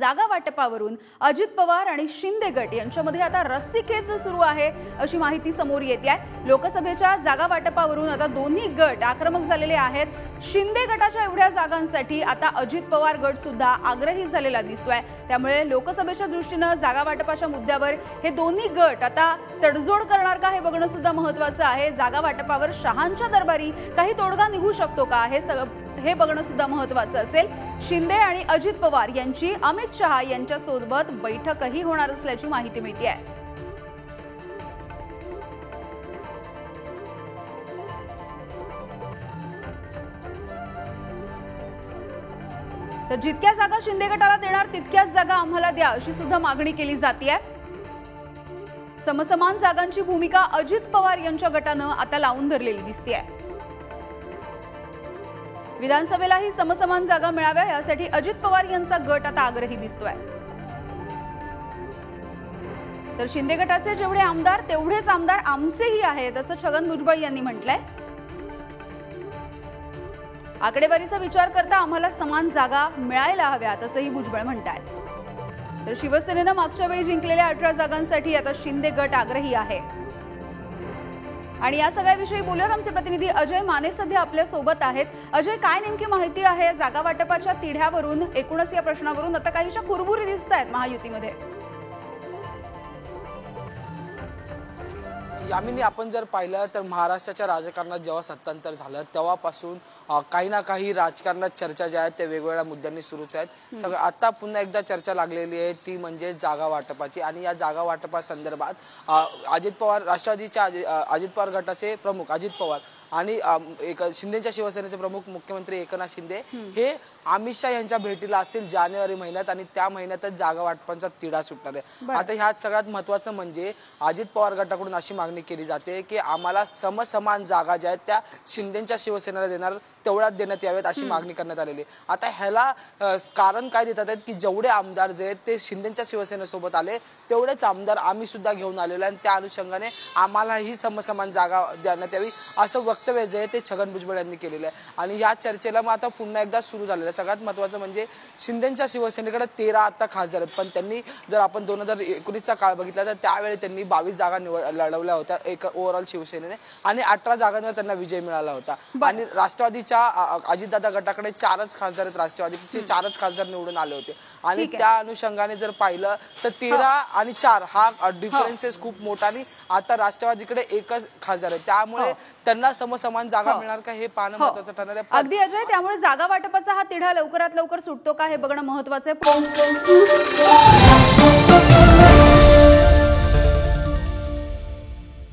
जागा वाटपावरून अजित पवार आणि शिंदे गट यांच्यामध्ये आता रस्सीखेच सुरू आहे अशी माहिती समोर येते आहे। लोकसभेच्या जागा वाटपावरून आता दोन्ही गट आक्रमक झालेले आहेत। शिंदे गटाच्या एवढ्या जागांसाठी आता अजित पवार गट सुद्धा आग्रही झालेला दिसतोय। त्यामुळे लोकसभेच्या दृष्टीने जागा वाटपाच्या मुद्द्यावर हे दोन्ही गट आता तडजोड करणार का हे बघणं सुद्धा महत्त्वाचं आहे। जागा वाटपावर शहांच्या दरबारी काही तोडगा निघू शकतो का हे बघणं सुद्धा महत्त्वाचं असेल। शिंदे आणि अजित पवार यांची अमित शहा यांच्यासोबत बैठकही होणार असल्याची माहिती मिळते आहे। तर जितक्या जागा शिंदे गटाला देणार तितक्याच जागा आम्हाला द्या अशी सुद्धा मागणी केली जाते। समसमान जागांची भूमिका अजित पवार यांच्या गटानं आता लावून धरलेली दिसते। विधानसभेलाही समसमान जागा मिळाव्या यासाठी अजित पवार यांचा गट आता आग्रही दिसतोय। तर शिंदे गटाचे जेवढे आमदार तेवढेच आमदार आमचेही आहेत असं छगन भुजबळ यांनी म्हटलंय। आकडेवारीचा विचार करता आम्हाला समान जागा मिळायला हव्यात असंही भुजबळ म्हणतात। तर शिवसेनेनं मागच्या वेळी जिंकलेल्या 18 जागांसाठी आता शिंदे गट आग्रही आहे। आणि या सगळ्याविषयी बोलूयात आमचे प्रतिनिधी अजय माने सध्या आपल्या सोबत आहेत। अजय, काय नेमकी माहिती आहे जागा वाटपाच्या तिढ्यावरून, एकूणच या प्रश्नावरून आता काहीशा कुरबुरी दिसत आहेत महायुतीमध्ये? यामिनी, आपण जर पाहिलं तर महाराष्ट्राच्या राजकारणात जेव्हा सत्तांतर झालं तेव्हापासून काही ना काही राजकारणात चर्चा ज्या आहेत त्या वेगवेगळ्या मुद्द्यांनी सुरूच आहेत। सगळं आता पुन्हा एकदा चर्चा लागलेली आहे ती म्हणजे जागा वाटपाची। आणि या जागा वाटपासंदर्भात अजित पवार, राष्ट्रवादीच्या अजित पवार गटाचे प्रमुख अजित पवार आणि शिंदेच्या शिवसेनेचे प्रमुख मुख्यमंत्री एकनाथ शिंदे हे अमित शहा यांच्या भेटीला असतील जानेवारी महिन्यात आणि त्या महिन्यातच जागा वाटपांचा तिढा सुटणार आहे। आता ह्यात सगळ्यात महत्त्वाचं म्हणजे अजित पवार गटाकडून अशी मागणी केली जाते की आम्हाला समसमान जागा ज्या आहेत त्या शिंदेच्या शिवसेनेला देणार तेवढ्याच देण्यात यावेत अशी मागणी करण्यात आलेली आहे। आता ह्याला कारण काय देतात आहेत की जेवढे आमदार जे आहेत ते शिंदेच्या शिवसेनेसोबत आले तेवढेच आमदार आम्ही सुद्धा घेऊन आलेलो आहे आणि त्या अनुषंगाने आम्हालाही समसमान जागा देण्यात यावी असं वक्तव्य जे आहे ते छगन भुजबळ यांनी केलेलं आहे। आणि या चर्चेला मग आता पुन्हा एकदा सुरू झालेलं आहे। सगळ्यात महत्त्वाचं म्हणजे शिंदेच्या शिवसेनेकडे 13 आता खासदार आहेत, पण त्यांनी जर आपण 2019चा काळ बघितला तर त्यावेळी त्यांनी 22 जागा लढवल्या होत्या एक ओव्हरऑल शिवसेनेने आणि 18 जागांवर त्यांना विजय मिळाला होता। आणि राष्ट्रवादीच्या अजितदादा गटाकडे 4च खासदार आहेत, राष्ट्रवादीचे 4च खासदार निवडून आले होते। आणि त्या अनुषंगाने जर पाहिलं तर 13 आणि 4 हा डिफरन्सेस खूप मोठा आणि आता राष्ट्रवादीकडे एकच खासदार आहे, त्यामुळे त्यांना समसमान जागा मिळणार का हे पाहणं महत्त्वाचं ठरणार आहे। अगदी अजय, त्यामुळे जागा वाटपाचा हा तिढा लवकरात लवकर सुटतो का हे बघणं महत्त्वाचं आहे।